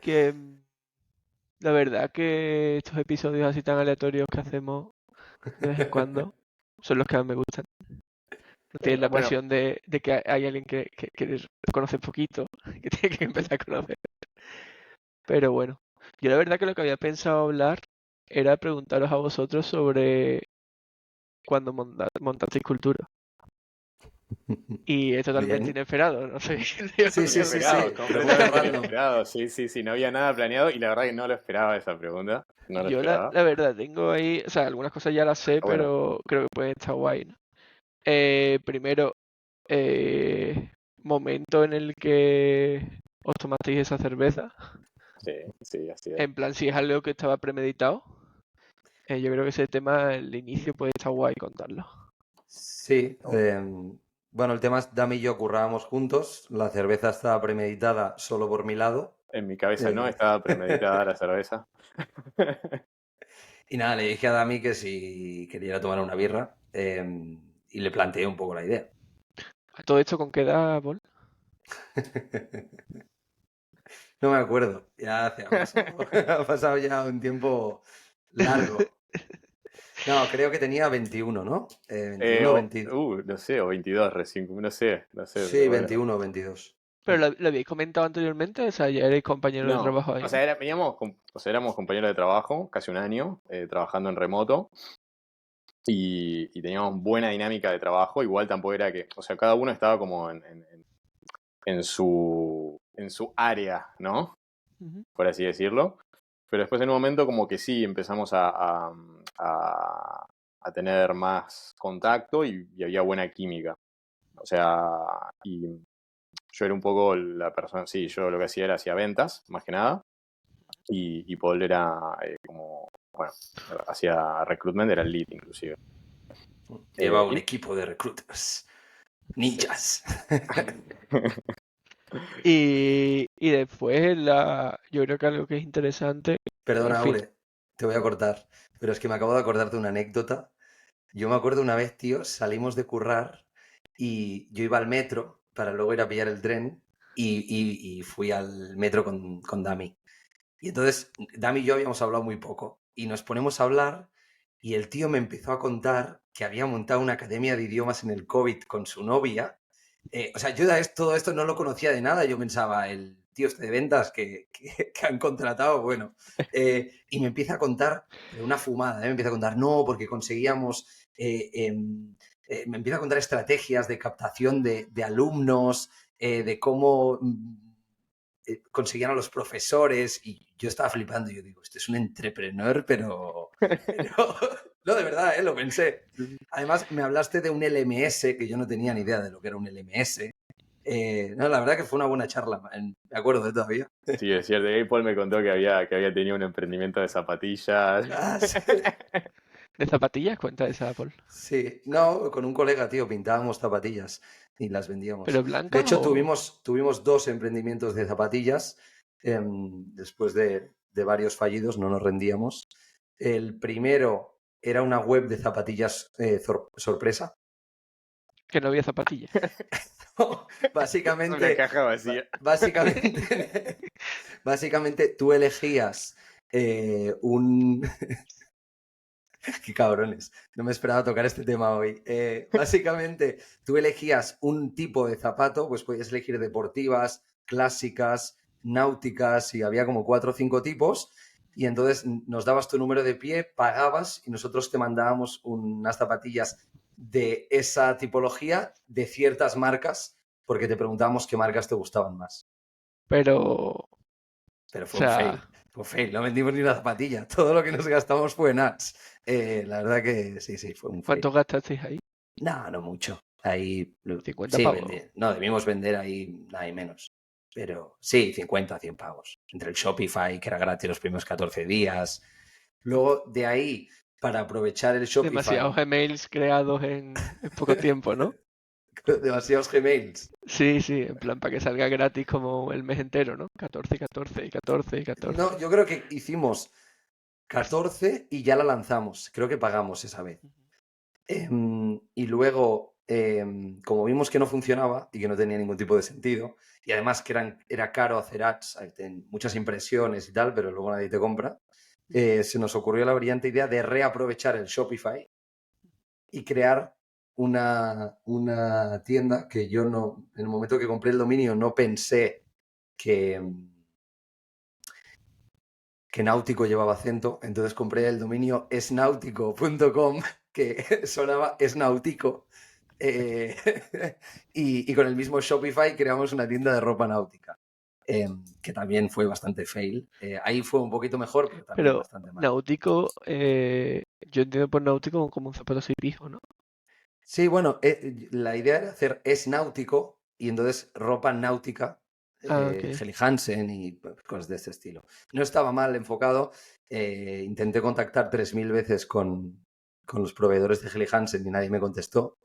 Que la verdad que estos episodios así tan aleatorios que hacemos de vez en cuando son los que más me gustan. No tienes la Bueno, presión de que hay alguien que conoce poquito, que tiene que empezar a conocer. Pero bueno, yo la verdad que lo que había pensado hablar era preguntaros a vosotros sobre cuando montasteis cultura. Y es totalmente Bien. inesperado, no sé. Yo Sí, sí, sí, inesperado, sí. Pregunta completamente random. inesperado. Sí, sí, sí, no había nada planeado y la verdad que no lo esperaba esa pregunta. No lo yo esperaba. la verdad tengo ahí, o sea, algunas cosas ya las sé, Bueno, pero creo que pueden estar guay, ¿no? Primero, momento en el que os tomasteis esa cerveza. sí, sí, así es. En plan, si es algo que estaba premeditado. Yo creo que ese tema, el inicio puede estar guay contarlo. Sí. Bueno, el tema es Dami y yo currábamos juntos. La cerveza estaba premeditada solo por mi lado. En mi cabeza no Eh, estaba premeditada la cerveza. Y nada, le dije a Dami que si quería ir a tomar una birra y le planteé un poco la idea. ¿A todo esto con qué edad, Paul? No me acuerdo, ha pasado ya un tiempo largo. No, creo que tenía 21, ¿no? 21 o 22. No sé, o 22 recién, no sé, Sí, pero bueno. 21 o 22. ¿Pero lo habéis comentado anteriormente? O sea, ya erais compañeros de No, trabajo ahí, o ¿no? sea, éramos compañeros de trabajo, casi un año, trabajando en remoto, y teníamos buena dinámica de trabajo, igual tampoco era que, o sea, cada uno estaba como en su área, ¿no? Ujú. Por así decirlo. Pero después en un momento como que sí empezamos a tener más contacto y había buena química. O sea, y yo era un poco la persona, sí, yo lo que hacía era hacía ventas, más que nada, y Paul era como, bueno, hacía recruitment, era el lead inclusive. Lleva un Y equipo de recruiters. sí. Ninjas. Y después, yo creo que algo que es interesante, en Perdona, fin, Aure, te voy a cortar, pero es que me acabo de acordar de una anécdota. Yo me acuerdo una vez, tío, salimos de currar y yo iba al metro para luego ir a pillar el tren y fui al metro con Dami. Y entonces Dami y yo habíamos hablado muy poco y nos ponemos a hablar y el tío me empezó a contar que había montado una academia de idiomas en el COVID con su novia. O sea, yo todo esto no lo conocía de nada. Yo pensaba, el tío este de ventas que han contratado, bueno. Y me empieza a contar, pero una fumada, ¿eh? Me empieza a contar, no, porque conseguíamos... me empieza a contar estrategias de captación de alumnos, de cómo conseguían a los profesores y yo estaba flipando. Yo digo, este es un entrepreneur, pero no, de verdad, lo pensé. Además, me hablaste de un LMS, que yo no tenía ni idea de lo que era un LMS. No, la verdad que fue una buena charla, me acuerdo de todavía. Sí, es cierto. Y Paul me contó que había tenido un emprendimiento de zapatillas. Ah, sí. de zapatillas, cuenta esa, Paul. Sí, no, con un colega, tío, pintábamos zapatillas y las vendíamos. ¿Pero De blancas hecho, o...? tuvimos dos emprendimientos de zapatillas. Después de varios fallidos, no nos rendíamos. El primero era una web de zapatillas sorpresa. Que no había zapatillas. Una Básicamente, caja vacía. básicamente, básicamente tú elegías un... Qué cabrones, no me esperaba tocar este tema hoy. Básicamente, tú elegías un tipo de zapato, pues podías elegir deportivas, clásicas, náuticas, y había como 4 o 5 tipos, y entonces nos dabas tu número de pie, pagabas, y nosotros te mandábamos unas zapatillas de esa tipología, de ciertas marcas, porque te preguntábamos qué marcas te gustaban más. Pero... Pero O sea, fue un fail, no vendimos ni una zapatilla, todo lo que nos gastamos fue en ads. La verdad que sí, sí, fue un fail. ¿cuánto gastasteis ahí? No, no mucho. Ahí 50 sí, pavos. no, debimos vender ahí menos. Pero sí, 50, 100 pavos. Entre el Shopify, que era gratis los primeros 14 días. Luego, de ahí, para aprovechar el Demasiados Shopify, emails creados en poco tiempo, ¿no? demasiados Gmails. Sí, sí, en plan para que salga gratis como el mes entero, ¿no? 14, 14 y 14 y 14. No, yo creo que hicimos 14 y ya la lanzamos. Creo que pagamos esa vez. Y luego como vimos que no funcionaba y que no tenía ningún tipo de sentido, y además que era caro hacer ads, muchas impresiones y tal, pero luego nadie te compra, se nos ocurrió la brillante idea de reaprovechar el Shopify y crear una tienda que yo no, en el momento que compré el dominio, no pensé que náutico llevaba acento, entonces compré el dominio esnautico.com, que sonaba esnautico, y con el mismo Shopify creamos una tienda de ropa náutica, que también fue bastante fail. Ahí fue un poquito mejor, pero también Pero bastante mal. náutico, yo entiendo por náutico como un zapato así pijo, ¿no? Sí, bueno, la idea era hacer es náutico y entonces ropa náutica, Ok. Helly Hansen y cosas de este estilo. No estaba mal enfocado. Intenté contactar 3000 veces con los proveedores de Helly Hansen y nadie me contestó.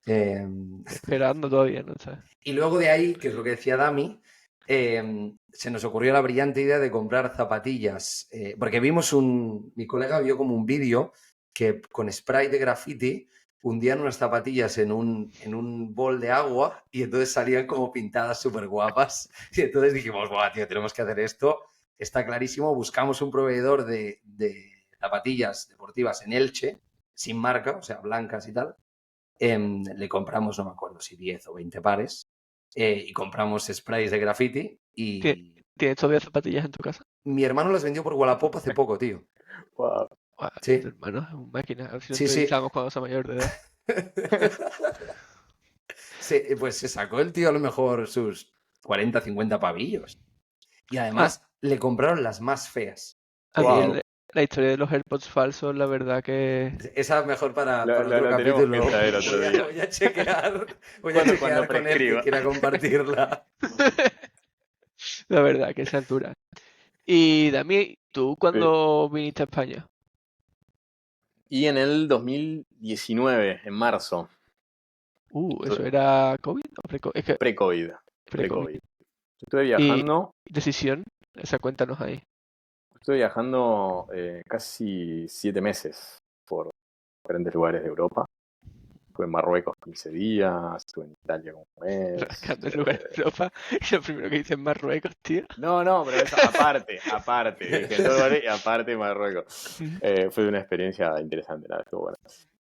Esperando todavía, ¿no? ¿Sabes? Y luego de ahí, que es lo que decía Dami, se nos ocurrió la brillante idea de comprar zapatillas, porque mi colega vio como un vídeo que con spray de graffiti hundían unas zapatillas en un bol de agua y entonces salían como pintadas súper guapas. Y entonces dijimos, guau, tío, tenemos que hacer esto. Está clarísimo. Buscamos un proveedor de zapatillas deportivas en Elche, sin marca, o sea, blancas y tal. Le compramos, no me acuerdo si 10 o 20 pares, y compramos sprays de graffiti y ¿Tienes todavía zapatillas en tu casa? mi hermano las vendió por Wallapop hace poco, tío. Wow. Buah, Sí, tu hermano es un máquina. A ver si nos sí, sí. entrevistamos cuando sea mayor de edad. Pues se sacó el tío a lo mejor sus 40, 50 pavillos. Y además le compraron las más feas. A mí Wow. la historia de los AirPods falsos, la verdad que... Esa es mejor para Lo otro tenemos que capítulo. traer otro día. Voy a chequear, Cuando con él que prescriba. quiera compartirla. La verdad que esa altura. Y Dami, ¿tú cuándo viniste a España? Y en el 2019, en marzo, ¿Eso era COVID o pre-COVID? Es que pre-COVID. pre-COVID. Estuve viajando. Decisión, esa cuéntanos ahí. Estuve viajando casi 7 meses por diferentes lugares de Europa. Estuve en Marruecos 15 días, estuve en Italia como un mes. Rascando el lugar de Europa. Y lo primero que dice es Marruecos, tío. No, pero eso aparte. Dije, en todo lugar y aparte Marruecos. Fue una experiencia interesante, nada, estuvo bueno.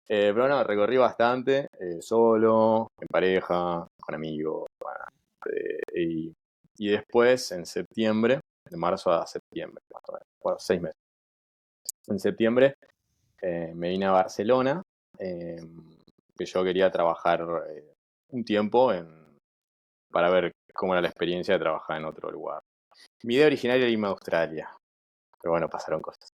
Pero no, recorrí bastante, solo, en pareja, con amigos. Bueno, y después, en septiembre, de marzo a septiembre, más o menos, bueno, 6 meses. En septiembre me vine a Barcelona, que yo quería trabajar un tiempo para ver cómo era la experiencia de trabajar en otro lugar. Mi idea original era irme a Australia, pero bueno, pasaron cosas.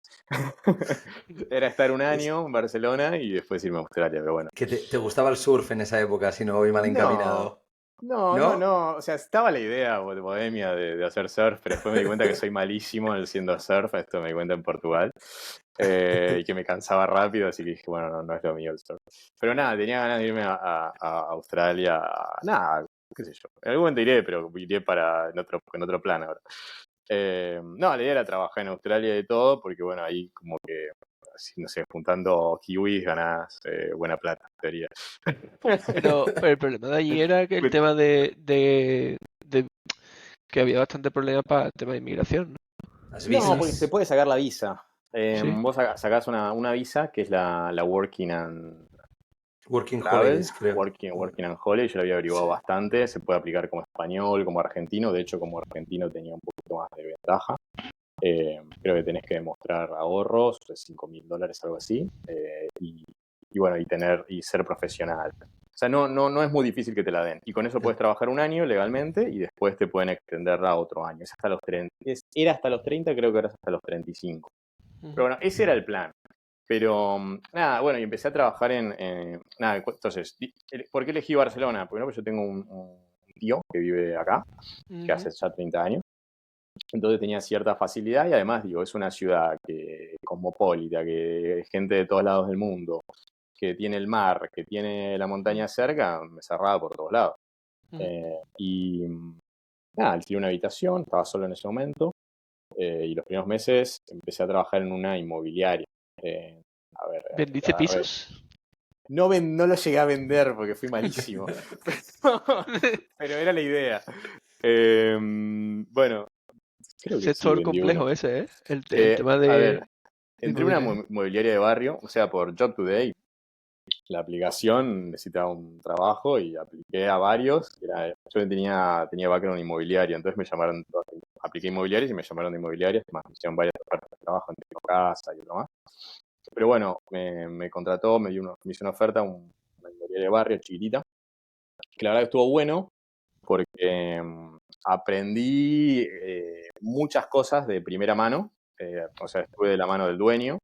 Era estar un año en Barcelona y después irme a Australia, pero bueno. Que te gustaba el surf en esa época, si no voy mal encaminado. No. O sea, estaba la idea de Bohemia de hacer surf, pero después me di cuenta que soy malísimo haciendo surf. Esto me di cuenta en Portugal. Y que me cansaba rápido, así que dije, bueno, no es lo mío el surf. Pero nada, tenía ganas de irme a Australia. Nada, qué sé yo. En algún momento iré, pero iré en otro plan ahora. No, la idea era trabajar en Australia y todo, porque bueno, ahí como que, no sé, juntando kiwis ganás buena plata, en teoría. Pero el problema de allí era que el tema de que había bastante problema para el tema de inmigración, ¿no? Las No, visas. porque se puede sacar la visa. Sí. Vos sacás una visa que es la Working and Working Travel, holidays, creo. Working and Holiday, yo lo había averiguado Sí. bastante, se puede aplicar como español, como argentino, de hecho como argentino tenía un poquito más de ventaja. Creo que tenés que demostrar ahorros, $5.000, algo así, y bueno, y ser profesional. O sea, no es muy difícil que te la den. Y con eso puedes trabajar un año legalmente y después te pueden extenderla a otro año. Es hasta los 30. Era hasta los 30, creo que ahora es hasta los 35. Pero bueno, ese era el plan. Pero nada, bueno, y empecé a trabajar nada, entonces, ¿por qué elegí Barcelona? Porque pues yo tengo un tío que vive acá, que hace ya 30 años. Entonces tenía cierta facilidad y además, digo, es una ciudad cosmopolita, que es gente de todos lados del mundo, que tiene el mar, que tiene la montaña cerca, me cerraba por todos lados. Y nada, alquilé una habitación, estaba solo en ese momento, y los primeros meses empecé a trabajar en una inmobiliaria. ¿Vendiste pisos? No lo llegué a vender porque fui malísimo. Pero era la idea. Bueno, creo que sí Sector vendí uno. complejo ese, ¿eh? El tema A de ver, entré en una inmobiliario. mobiliaria de barrio, o sea, por Job Today. La aplicación necesitaba un trabajo y apliqué a varios. Yo tenía background inmobiliario, entonces me llamaron, apliqué inmobiliarios y me llamaron de inmobiliarias, más me hicieron varias ofertas de trabajo, entre casa y otro más. Pero bueno, me contrató, me hizo una oferta, una inmobiliaria de barrio chiquitita, que la verdad que estuvo bueno porque aprendí muchas cosas de primera mano, o sea, estuve de la mano del dueño,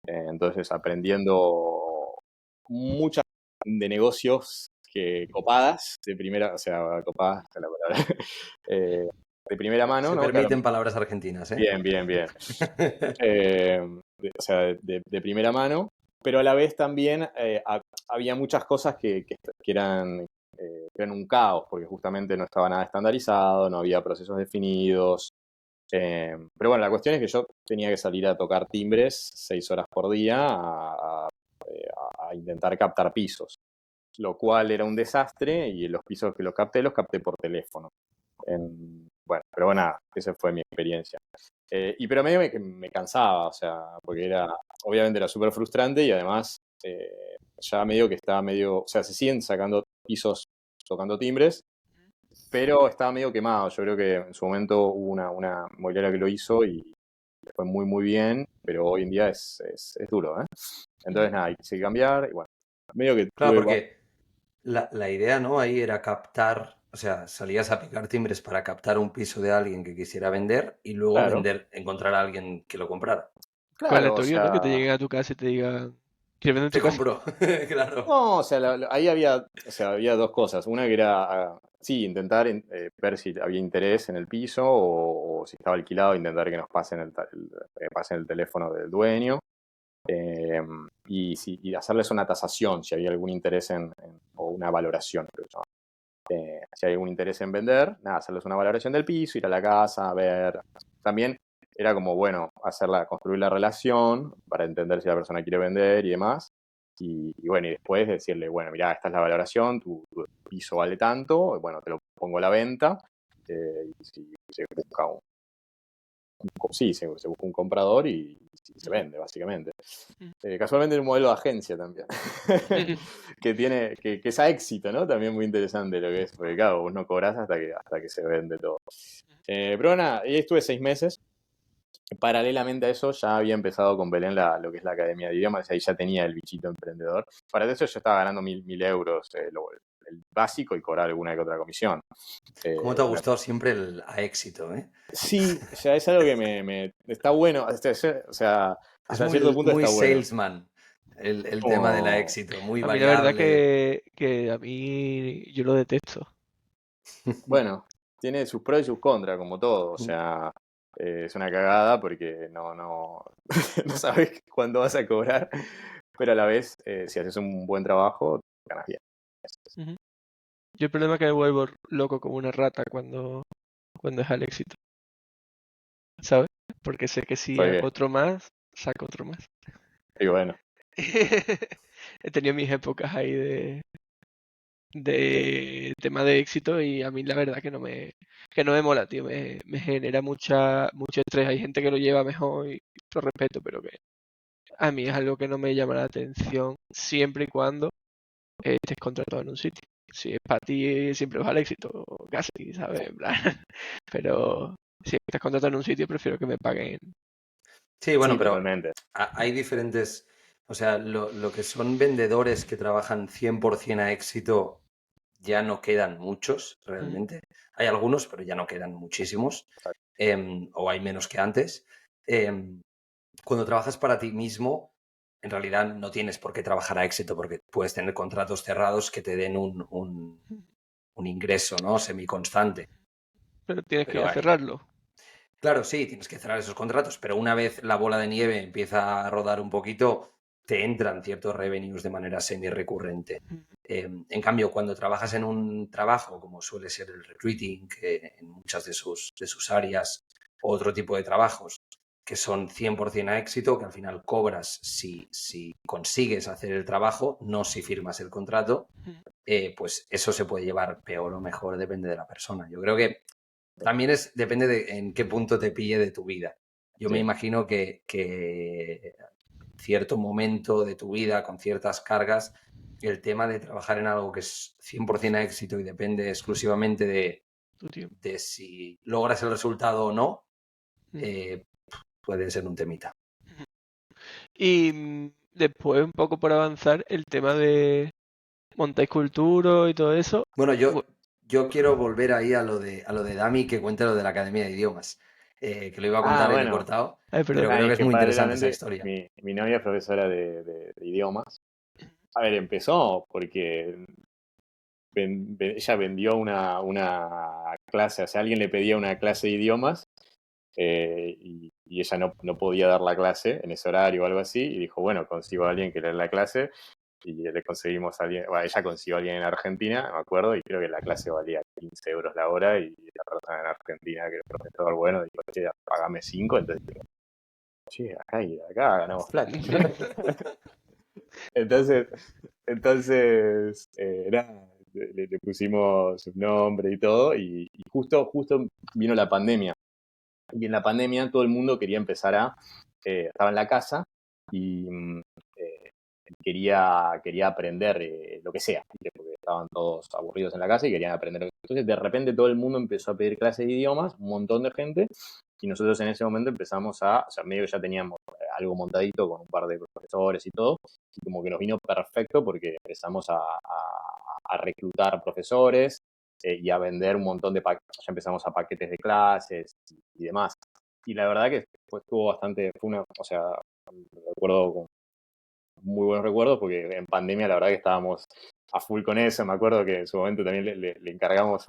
entonces aprendiendo muchas de negocios copadas de primera, o sea, copadas, esta es la palabra, eh, de primera mano, Se ¿no? Claro, permiten palabras argentinas, ¿eh? bien, bien, bien. O sea, de primera mano, pero a la vez también había muchas cosas que eran un caos, porque justamente no estaba nada estandarizado, no había procesos definidos. Pero bueno, la cuestión es que yo tenía que salir a tocar timbres 6 horas por día a intentar captar pisos, lo cual era un desastre y los pisos que los capté por teléfono. Bueno, pero bueno, nada, esa fue mi experiencia. Pero medio me cansaba, o sea, porque obviamente era súper frustrante y además ya medio que estaba o sea, se siguen sacando pisos tocando timbres, pero estaba medio quemado. Yo creo que en su momento hubo una inmobiliaria que lo hizo y le fue muy, muy bien, pero hoy en día es duro, ¿eh? Entonces, nada, quise cambiar y bueno, medio que Claro, porque la idea, ¿no? Ahí era captar, o sea, salías a picar timbres para captar un piso de alguien que quisiera vender y luego claro, vender, encontrar a alguien que lo comprara. Con claro, o aleatorio, ¿no? Que te sea, lleguen a tu casa y te digan, ¿quieres vender Te tu casa? compró, claro. no, o sea, ahí había dos cosas. Una que era, sí, intentar ver si había interés en el piso o si estaba alquilado, intentar que nos pasen pasen el teléfono del dueño. eh, y hacerles una tasación, si había algún interés o una valoración, creo que se llama. Si hay algún interés en vender, nada, hacerles una valoración del piso, ir a la casa, ver. También era como, bueno, construir la relación para entender si la persona quiere vender y demás. Y bueno, y después decirle, bueno, mira, esta es la valoración, tu piso vale tanto, bueno, te lo pongo a la venta. Y si se busca se busca un comprador y se vende, básicamente. Casualmente un modelo de agencia también, que es a éxito, ¿no? También muy interesante lo que es, porque claro, vos no cobrás hasta que se vende todo. Pero nada, ahí estuve 6 meses. Paralelamente a eso ya había empezado con Belén lo que es la Academia de Idiomas, ahí ya tenía el bichito emprendedor. Para eso yo estaba ganando 1.000 euros, el básico, y cobrar alguna que otra comisión. ¿Cómo te ha Eh, gustado siempre el a éxito, eh? sí, o sea, es algo que me está bueno, o sea, Es hasta cierto punto muy está bueno. salesman el tema del a Como, éxito, muy A mí la verdad variable. que a mí yo lo detesto. bueno, tiene sus pros y sus contras, como todo, o sea, es una cagada porque no sabes cuándo vas a cobrar, pero a la vez, si haces un buen trabajo, ganas bien. Ujú. Yo el problema es que me vuelvo loco como una rata cuando es al éxito, ¿sabes? Porque sé que si hago Porque, otro más, saco otro más. y bueno, He tenido mis épocas ahí de tema de éxito y a mí la verdad que no me mola, tío. Me genera mucho estrés. Hay gente que lo lleva mejor y lo respeto, pero que a mí es algo que no me llama la atención siempre y cuando estés contratado en un sitio. Si es para ti, siempre vas al éxito, casi, ¿sabes? En plan, pero si estás contratado en un sitio, prefiero que me paguen. Sí, bueno, sí, pero totalmente. hay diferentes, o sea, lo que son vendedores que trabajan 100% a éxito, ya no quedan muchos Mm. realmente. Hay algunos, pero ya no quedan muchísimos, o hay menos que antes. Em, Cuando trabajas para ti mismo, en realidad no tienes por qué trabajar a éxito, porque puedes tener contratos cerrados que te den un ingreso, ¿no? Semiconstante. Pero tienes que Pero cerrarlo. claro, sí, tienes que cerrar esos contratos, pero una vez la bola de nieve empieza a rodar un poquito, te entran ciertos revenues de manera semi-recurrente. En cambio, cuando trabajas en un trabajo, como suele ser el recruiting, que en muchas de sus áreas, o otro tipo de trabajos, que son 100% a éxito, que al final cobras si consigues hacer el trabajo, no si firmas el contrato, pues eso se puede llevar peor o mejor, depende de la persona. Yo creo que también depende de en qué punto te pille de tu vida. Yo me imagino que cierto momento de tu vida, con ciertas cargas, el tema de trabajar en algo que es 100% a éxito y depende exclusivamente de si logras el resultado o no, puede ser un temita. Y después, un poco por avanzar, el tema de montar cultura y todo eso. Bueno, yo quiero volver ahí a lo de Dami, que cuente lo de la Academia de Idiomas. Que lo iba a contar y le he Bueno. cortado, Ay, pero perdón. creo que Es es que muy interesante esa paralelamente historia. mi novia es profesora de idiomas. A ver, empezó porque ella vendió una clase, o sea, alguien le pedía una clase de idiomas y ella no podía dar la clase en ese horario o algo así, y dijo, bueno, consigo a alguien que le dé la clase, y le conseguimos a alguien, bueno, ella consiguió a alguien en Argentina, me acuerdo, y creo que la clase valía 15 euros la hora, y la persona en Argentina, que era un profesor bueno, dijo, che, pagame 5, entonces digo, che, acá ganamos plata. Entonces, nada, le pusimos un nombre y todo, y justo vino la pandemia. Y en la pandemia todo el mundo quería empezar estaba en la casa y eh, quería aprender lo que sea, ¿viste? Porque estaban todos aburridos en la casa y querían aprender. Entonces de repente todo el mundo empezó a pedir clases de idiomas, un montón de gente, y nosotros en ese momento empezamos o sea, medio que ya teníamos algo montadito con un par de profesores y todo, y como que nos vino perfecto porque empezamos a reclutar profesores y a vender un montón de paquetes, ya empezamos a paquetes de clases y demás. Y la verdad que estuvo bastante, o sea, recuerdo con muy buenos recuerdos porque en pandemia la verdad que estábamos a full con eso. Me acuerdo que en su momento también le encargamos,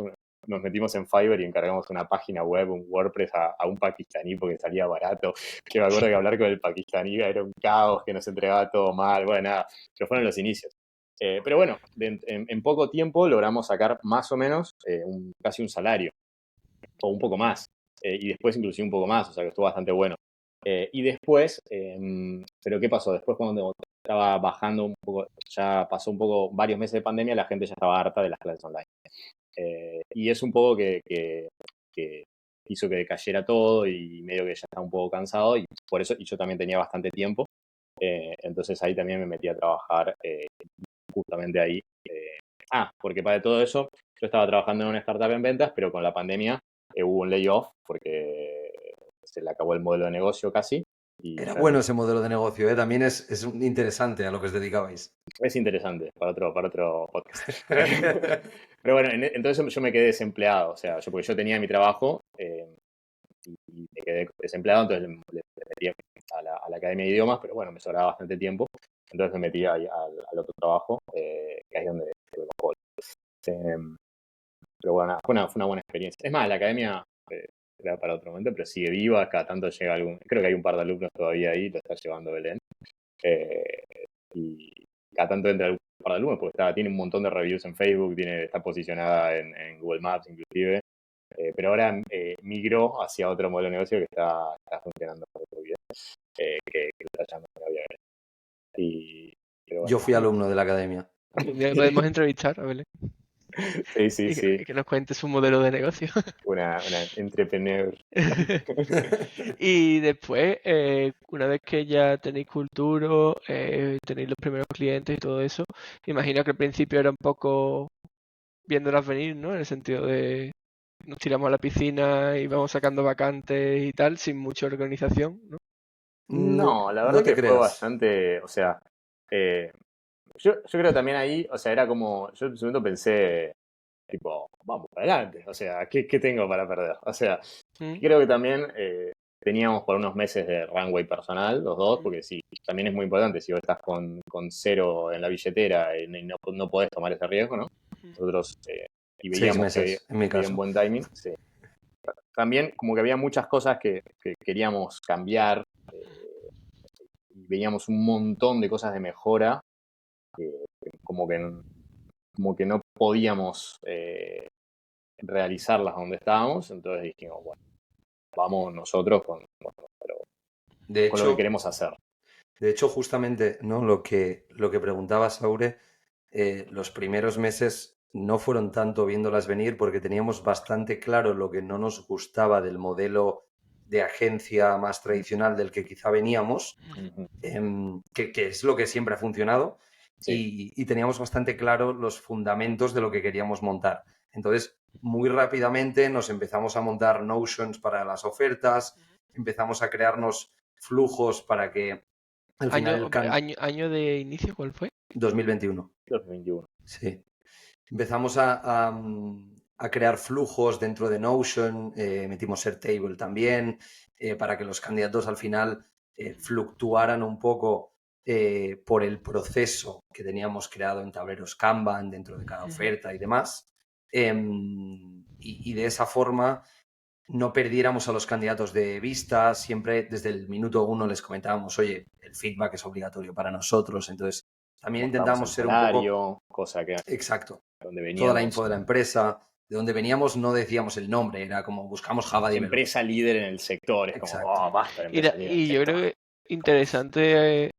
nos metimos en Fiverr y encargamos una página web, un WordPress a un pakistaní porque salía barato. Que me acuerdo que hablar con el pakistaní era un caos, que nos entregaba todo mal, bueno, nada, pero fueron los inicios. Pero bueno, en poco tiempo logramos sacar más o menos casi un salario, o un poco más, y después inclusive un poco más, o sea que estuvo bastante bueno. Y después, pero ¿qué pasó? Después cuando estaba bajando un poco, ya pasó un poco varios meses de pandemia, la gente ya estaba harta de las clases online. Y es un poco que hizo que decayera todo y medio que ya estaba un poco cansado y por eso, y yo también tenía bastante tiempo, entonces ahí también me metí a trabajar justamente ahí. Porque para todo eso yo estaba trabajando en una startup en ventas, pero con la pandemia hubo un layoff porque se le acabó el modelo de negocio casi. Y Era ya bueno ese modelo de negocio, ¿eh? También es interesante a lo que os dedicabais. es interesante para otro podcast. Pero bueno, entonces yo me quedé desempleado, o sea, porque yo tenía mi trabajo y me quedé desempleado, entonces le metí a la Academia de Idiomas, pero bueno, me sobraba bastante tiempo, entonces me metí ahí al otro trabajo, que es donde me mejor. Pero bueno, fue una buena experiencia. Es más, la academia era para otro momento, pero sigue viva, cada tanto llega creo que hay un par de alumnos todavía ahí, lo está llevando Belén. Eh, y cada tanto entra un par de alumnos, porque tiene un montón de reviews en Facebook, está posicionada en Google Maps inclusive, pero ahora migró hacia otro modelo de negocio que está funcionando muy bien, que lo está llamando bien. Pero bueno, Yo fui alumno de la academia. Un día podemos entrevistar a Belén sí, y que nos cuente su modelo de negocio. una entrepreneur. Y después, una vez que ya tenéis cultura, tenéis los primeros clientes y todo eso, imagino que al principio era un poco viéndolas venir, ¿no? En el sentido de nos tiramos a la piscina y vamos sacando vacantes y tal, sin mucha organización, ¿no? No, la No verdad te que fue creas. bastante, o sea, yo creo también ahí, o sea, era como, yo en un momento pensé, tipo, vamos para adelante, o sea, ¿qué tengo para perder? O sea, Mm, creo que también teníamos por unos meses de runway personal, los dos, porque sí, también es muy importante, si vos estás con cero en la billetera y no podés tomar ese riesgo, ¿no? Nosotros, y 6 veíamos que meses, en mi había un caso. buen timing, sí. También como que había muchas cosas que queríamos cambiar, y veíamos un montón de cosas de mejora, como que, como que no podíamos realizarlas donde estábamos, entonces dijimos, bueno, vamos nosotros con nuestro De con lo que hecho, queremos hacer. justamente, ¿no? Lo que preguntaba Saure, los primeros meses no fueron tanto viéndolas venir porque teníamos bastante claro lo que no nos gustaba del modelo de agencia más tradicional del que quizá veníamos, Ujú. que es lo que siempre ha funcionado, Sí. y teníamos bastante claro los fundamentos de lo que queríamos montar. Entonces, muy rápidamente nos empezamos a montar Notions para las ofertas, empezamos a crearnos flujos para que al final Año, año de inicio, ¿cuál fue? 2021. 2021. Sí. Empezamos a crear flujos dentro de Notion, metimos Airtable también, para que los candidatos al final fluctuaran un poco por el proceso que teníamos creado en tableros Kanban dentro de cada oferta y demás. Y de esa forma no perdiéramos a los candidatos de vista. Siempre desde el minuto 1 les comentábamos, oye, el feedback es obligatorio para nosotros. Entonces, también Mostramos el intentamos ser un poco salario, cosa que exacto. donde Toda la veníamos. info de la empresa, de donde veníamos no decíamos el nombre, era como buscamos Java Developer. Empresa líder en el sector. Es como, Exacto. basta de empresa líder en el Y yo sector. creo que interesante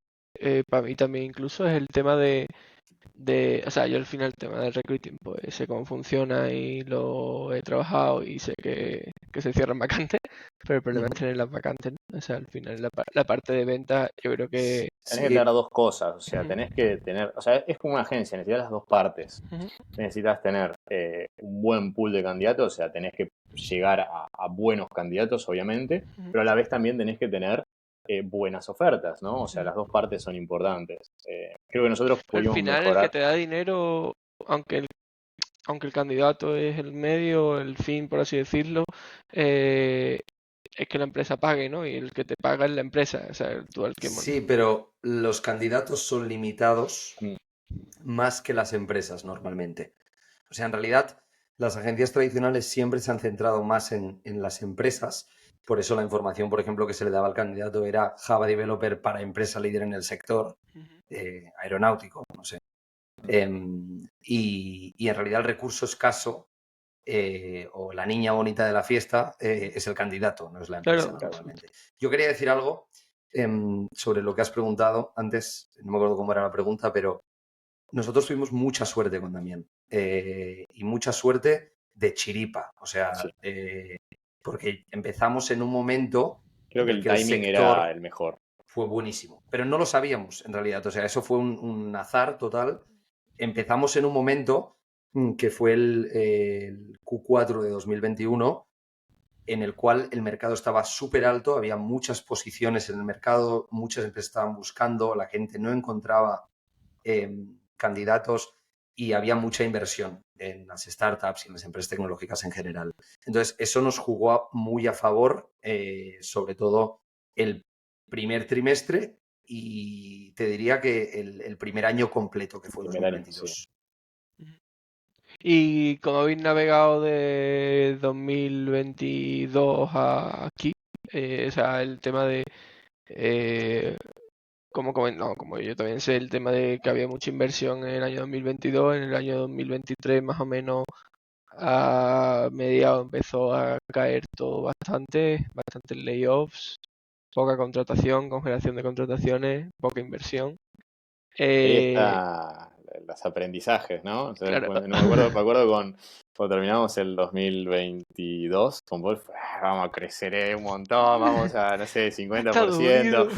para mí también incluso es el tema o sea, yo al final el tema del recruiting, pues sé cómo funciona y lo he trabajado y sé que se cierran vacantes, pero el problema es tener las vacantes, ¿no? O sea, al final la parte de venta yo creo que... Tenés que Sí, tener dos cosas, o sea, Ujú. tenés que tener, o sea, es como una agencia, necesitas las dos partes. Ujú. Necesitas tener un buen pool de candidatos, o sea, tenés que llegar a buenos candidatos, obviamente, Ujú. pero a la vez también tenés que tener buenas ofertas, ¿no? O sea, Ujú. las dos partes son importantes. Creo que nosotros Al pudimos final el que mejorar. te da dinero, aunque el candidato es el medio, el fin, por así decirlo, eh, es que la empresa pague, ¿no? Y el que te paga es la empresa, o sea, tú al que... sí, pero los candidatos son limitados Mm, más que las empresas normalmente. O sea, en realidad, las agencias tradicionales siempre se han centrado más en las empresas. Por eso la información, por ejemplo, que se le daba al candidato era Java Developer para empresa líder en el sector aeronáutico, no sé. Y en realidad el recurso escaso o la niña bonita de la fiesta es el candidato, no es la empresa Claro, normalmente. Yo quería decir algo sobre lo que has preguntado antes, no me acuerdo cómo era la pregunta, pero nosotros tuvimos mucha suerte con Damián y mucha suerte de chiripa, o sea, sí. porque empezamos en un momento Creo en que el el que el timing era sector el mejor. fue buenísimo, pero no lo sabíamos en realidad, o sea, eso fue un azar total. Empezamos en un momento que fue el Q4 de 2021, en el cual el mercado estaba súper alto, había muchas posiciones en el mercado, muchas empresas estaban buscando, la gente no encontraba candidatos y había mucha inversión en las startups y en las empresas tecnológicas en general. Entonces, eso nos jugó muy a favor, sobre todo el primer trimestre y te diría que el primer año completo, que fue Primer año, sí. 2022. y como habéis navegado de 2022 a aquí, o sea, el tema de, como yo también sé el tema de que había mucha inversión en el año 2022, en el año 2023 más o menos a mediados empezó a caer todo bastantes layoffs, poca contratación, congelación de contrataciones, poca inversión. Ahí Eh, está los aprendizajes, ¿no? O sea, claro, bueno, no me acuerdo cuando terminamos el 2022 con Wolf, vamos a crecer un montón, vamos a, no sé, ha estado 50%. unido.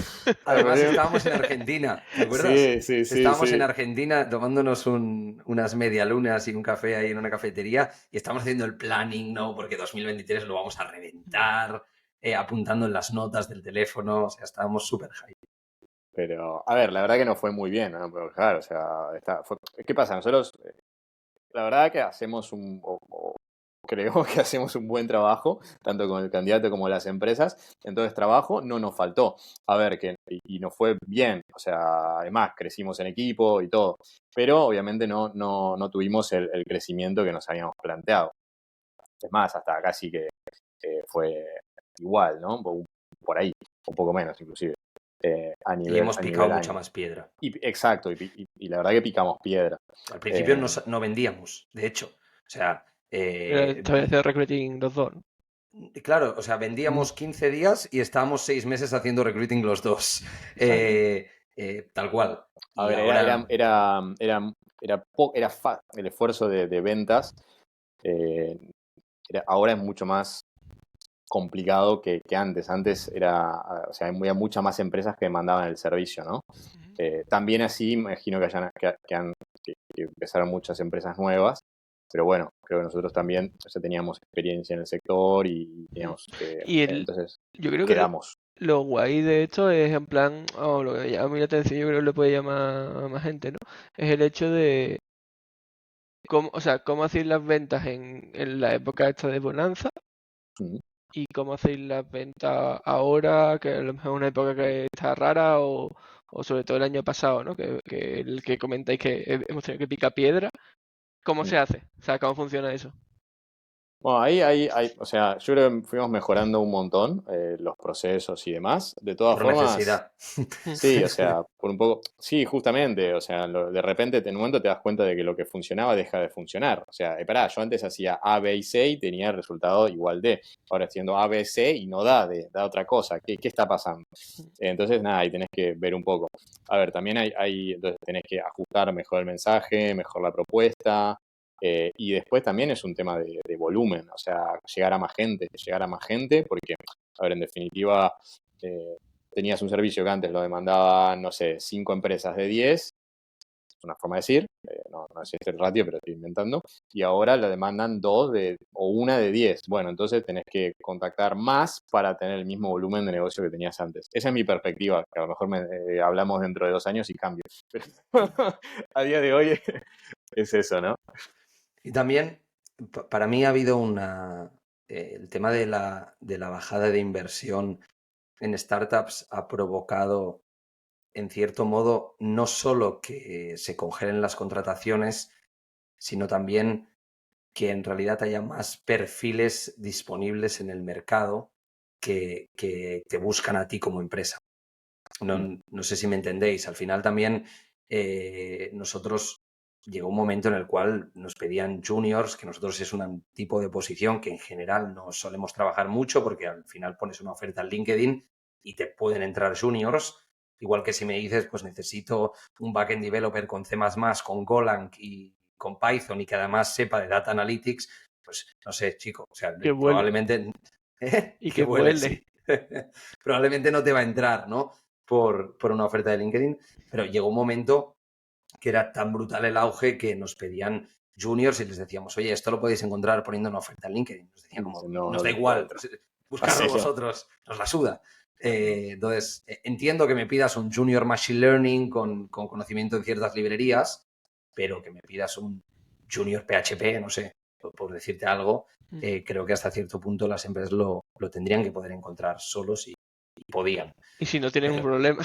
Además, estábamos en Argentina, ¿te acuerdas? Sí, sí, sí, Estábamos en sí. Argentina tomándonos unas medialunas y un café ahí en una cafetería y estamos haciendo el planning, ¿no? Porque 2023 lo vamos a reventar, apuntando en las notas del teléfono, o sea, estábamos súper high. Pero, a ver, la verdad que no fue muy bien, ¿no? Pero claro, o sea, ¿qué pasa? Nosotros, la verdad que hacemos creo que hacemos un buen trabajo, tanto con el candidato como las empresas. Entonces, trabajo no nos faltó. A ver, y nos fue bien. O sea, además, crecimos en equipo y todo. Pero obviamente no tuvimos el crecimiento que nos habíamos planteado. Es más, hasta casi que fue igual, ¿no? Por ahí, un poco menos inclusive. A Y hemos a picado nivel mucha año. más piedra. Exacto, y la verdad que picamos piedra. Al principio Eh, no vendíamos, de hecho. O sea, Estabais haciendo recruiting los dos, ¿no? Claro, o sea, vendíamos 15 días y estábamos 6 meses haciendo recruiting los dos. Tal cual. A Y ver, ahora, el esfuerzo de ventas. eh, Ahora es mucho más complicado que antes. Antes o sea, había muchas más empresas que demandaban el servicio, ¿no? También así, imagino que empezaron muchas empresas nuevas, pero bueno, creo que nosotros también ya teníamos experiencia en el sector y teníamos Y entonces yo creo que quedamos. lo guay de esto es en plan, o lo que llama mi atención, yo creo que le puede llamar a más gente, ¿no? Es el hecho de cómo, o sea, cómo hacéis las ventas en la época esta de bonanza Mm. y cómo hacéis las ventas ahora, que a lo mejor es una época que está rara o sobre todo el año pasado, ¿no? Que el que comentáis que hemos tenido que picar piedra. ¿Cómo Mm. se hace? O sea, ¿cómo funciona eso? Bueno, o sea, yo creo que fuimos mejorando un montón los procesos y demás. De todas por formas, necesidad. sí, o sea, por un poco, sí, justamente, o sea, de repente en un momento te das cuenta de que lo que funcionaba deja de funcionar. O sea, pará, yo antes hacía A, B y C y tenía el resultado igual de. Ahora estoy haciendo A, B, C y no da otra cosa. ¿Qué está pasando? Entonces, nada, ahí tenés que ver un poco. A ver, también entonces tenés que ajustar mejor el mensaje, mejor la propuesta. Y después también es un tema de volumen, o sea, llegar a más gente, porque, a ver, en definitiva, eh, tenías un servicio que antes lo demandaban, no sé, 5 empresas de 10, es una forma de decir, no sé el ratio, pero estoy inventando, y ahora lo demandan 2 o una de 10. Bueno, entonces tenés que contactar más para tener el mismo volumen de negocio que tenías antes. Esa es mi perspectiva, que a lo mejor hablamos dentro de 2 años y cambio. Pero a día de hoy es eso, ¿no? Y también, para mí ha habido el tema de la bajada de inversión en startups ha provocado, en cierto modo, no solo que se congelen las contrataciones, sino también que en realidad haya más perfiles disponibles en el mercado que te buscan a ti como empresa. No sé si me entendéis. Al final también nosotros llegó un momento en el cual nos pedían juniors, que nosotros es un tipo de posición que en general no solemos trabajar mucho porque al final pones una oferta en LinkedIn y te pueden entrar juniors. Igual que si me dices, pues necesito un backend developer con C++, con Golang y con Python y que además sepa de Data Analytics, pues no sé, chico, o sea, Que vuele. probablemente Y que que vuele, vuele. sí. Probablemente no te va a entrar, ¿no? Por una oferta de LinkedIn, pero llegó un momento que era tan brutal el auge que nos pedían juniors y les decíamos, oye, esto lo podéis encontrar poniendo una oferta en LinkedIn. Nos decían como, No, nos no da lo igual, encuentro. buscarlo Así que, vosotros, nos la suda. Entonces, entiendo que me pidas un junior machine learning con conocimiento en ciertas librerías, pero que me pidas un junior PHP, no sé, por decirte algo, creo que hasta cierto punto las empresas lo tendrían que poder encontrar solos y podían. Y si no tienes un Pero, problema.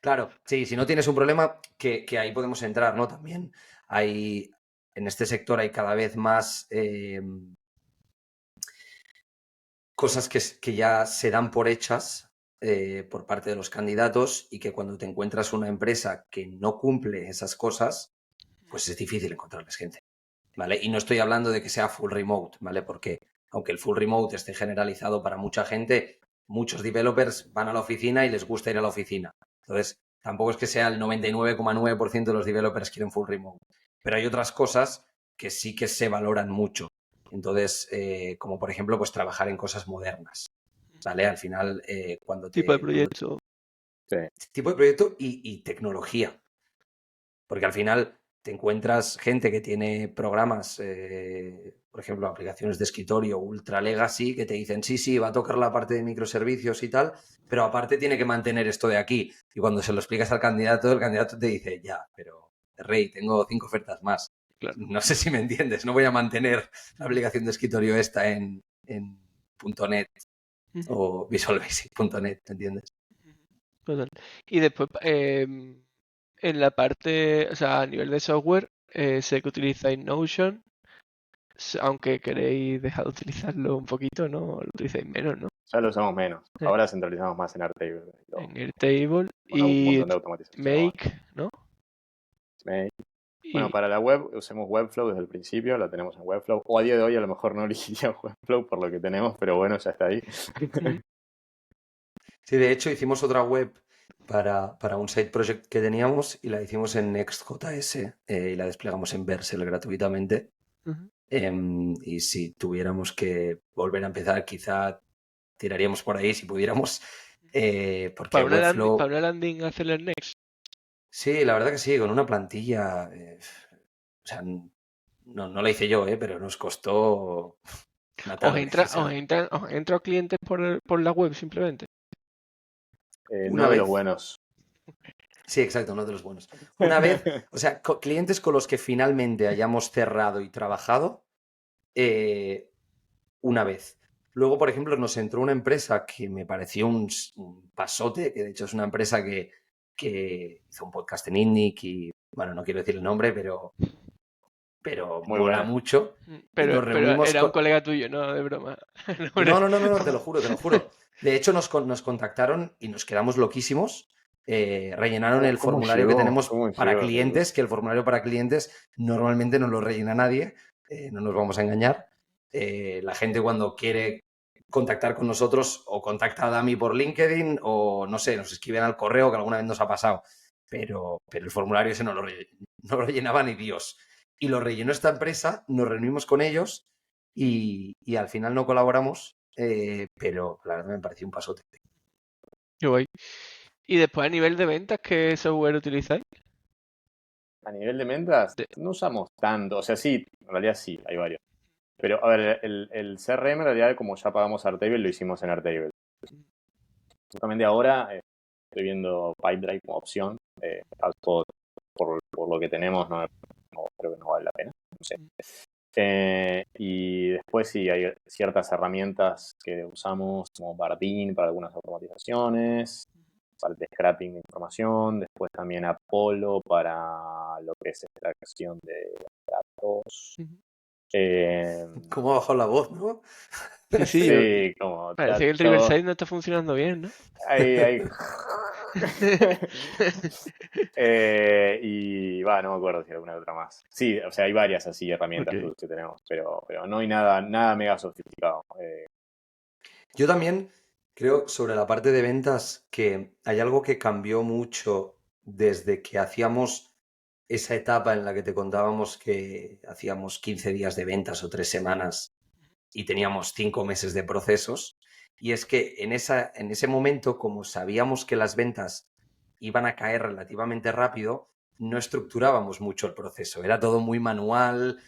claro, sí, si no tienes un problema, que ahí podemos entrar, ¿no? También hay, en este sector hay cada vez más cosas que ya se dan por hechas por parte de los candidatos y que cuando te encuentras una empresa que no cumple esas cosas, pues es difícil encontrarles gente, ¿vale? Y no estoy hablando de que sea full remote, ¿vale? Porque aunque el full remote esté generalizado para mucha gente, muchos developers van a la oficina y les gusta ir a la oficina. Entonces, tampoco es que sea el 99,9% de los developers quieren full remote. Pero hay otras cosas que sí que se valoran mucho. Entonces, como por ejemplo, pues trabajar en cosas modernas, ¿vale? Al final, Tipo de proyecto. sí. tipo de proyecto y tecnología. Porque al final te encuentras gente que tiene programas, por ejemplo, aplicaciones de escritorio ultra legacy, que te dicen, sí, sí, va a tocar la parte de microservicios y tal, pero aparte tiene que mantener esto de aquí. Y cuando se lo explicas al candidato, el candidato te dice, ya, pero rey, tengo 5 ofertas más. Claro. No sé si me entiendes, no voy a mantener la aplicación de escritorio esta en .NET o Visual Basic.net, ¿me entiendes? Total. Y después, en la parte, o sea, a nivel de software, sé que utilizáis Notion, aunque queréis dejar de utilizarlo un poquito, ¿no? Lo utilizáis menos, ¿no? Ya lo usamos menos. Eh, Ahora centralizamos más en Airtable En Airtable con un y montón de automatización. Make, ¿no? Make. Bueno, Y, para la web usemos Webflow desde el principio, la tenemos en Webflow. O a día de hoy a lo mejor no elegiría Webflow por lo que tenemos, pero bueno, ya está ahí. ujú, Sí, de hecho hicimos otra web para un side project que teníamos y la hicimos en Next.js y la desplegamos en Vercel gratuitamente. ujú. Y si tuviéramos que volver a empezar, quizá tiraríamos por ahí si pudiéramos, porque Para Webflow, una landing hacerle el next. sí, la verdad que sí, con una plantilla, o sea, no la hice yo, pero nos costó una tarde. O sea, Os entra clientes por la web simplemente. una No de los vez, buenos. sí, exacto, uno de los buenos. Una vez, o sea, clientes con los que finalmente hayamos cerrado y trabajado, eh, una vez. Luego, por ejemplo, nos entró una empresa que me pareció un pasote, que de hecho es una empresa que hizo un podcast en Indic y, bueno, no quiero decir el nombre, pero Muy mola bueno. mucho. Y Pero, nos pero reunimos era un con... colega tuyo, no de broma. No, No, no, no, no, no, te lo juro, te lo juro. De hecho, nos contactaron y nos quedamos loquísimos. Rellenaron el ¿Cómo formulario que llegó? tenemos ¿Cómo para llegó? clientes, que el formulario para clientes normalmente no lo rellena nadie, no nos vamos a engañar. La gente cuando quiere contactar con nosotros o contacta a Dami por LinkedIn o no sé, nos escriben al correo que alguna vez nos ha pasado, pero el formulario ese no lo llenaba ni Dios. Y lo rellenó esta empresa, nos reunimos con ellos y al final no colaboramos, pero la verdad me pareció un pasote. Qué guay. Y después a nivel de ventas, ¿qué software utilizáis? A nivel de ventas, De- no usamos tanto. O sea, sí, en realidad sí, hay varios. Pero, a ver, el CRM en realidad, como ya pagamos Airtable, lo hicimos en Airtable. Justamente ahora estoy viendo Pipedrive como opción. Por, por lo que tenemos, creo que no vale la pena. No sé. Y después sí, hay ciertas herramientas que usamos, como Bardeen para algunas automatizaciones, para el scrapping de información, después también Apollo para lo que es extracción de datos. Ujú. Eh, ¿Cómo ha bajado la voz, no? Sí, sí, sí, como parece que el todo. Riverside no está funcionando bien, ¿no? Ahí. Y va, no me acuerdo si hay alguna otra más. Sí, o sea, hay varias así herramientas Ok. que tenemos, pero no hay nada mega sofisticado. Yo también creo sobre la parte de ventas que hay algo que cambió mucho desde que hacíamos esa etapa en la que te contábamos que hacíamos 15 días de ventas o 3 semanas y teníamos 5 meses de procesos. Y es que en ese momento, como sabíamos que las ventas iban a caer relativamente rápido, no estructurábamos mucho el proceso. Era todo muy manual.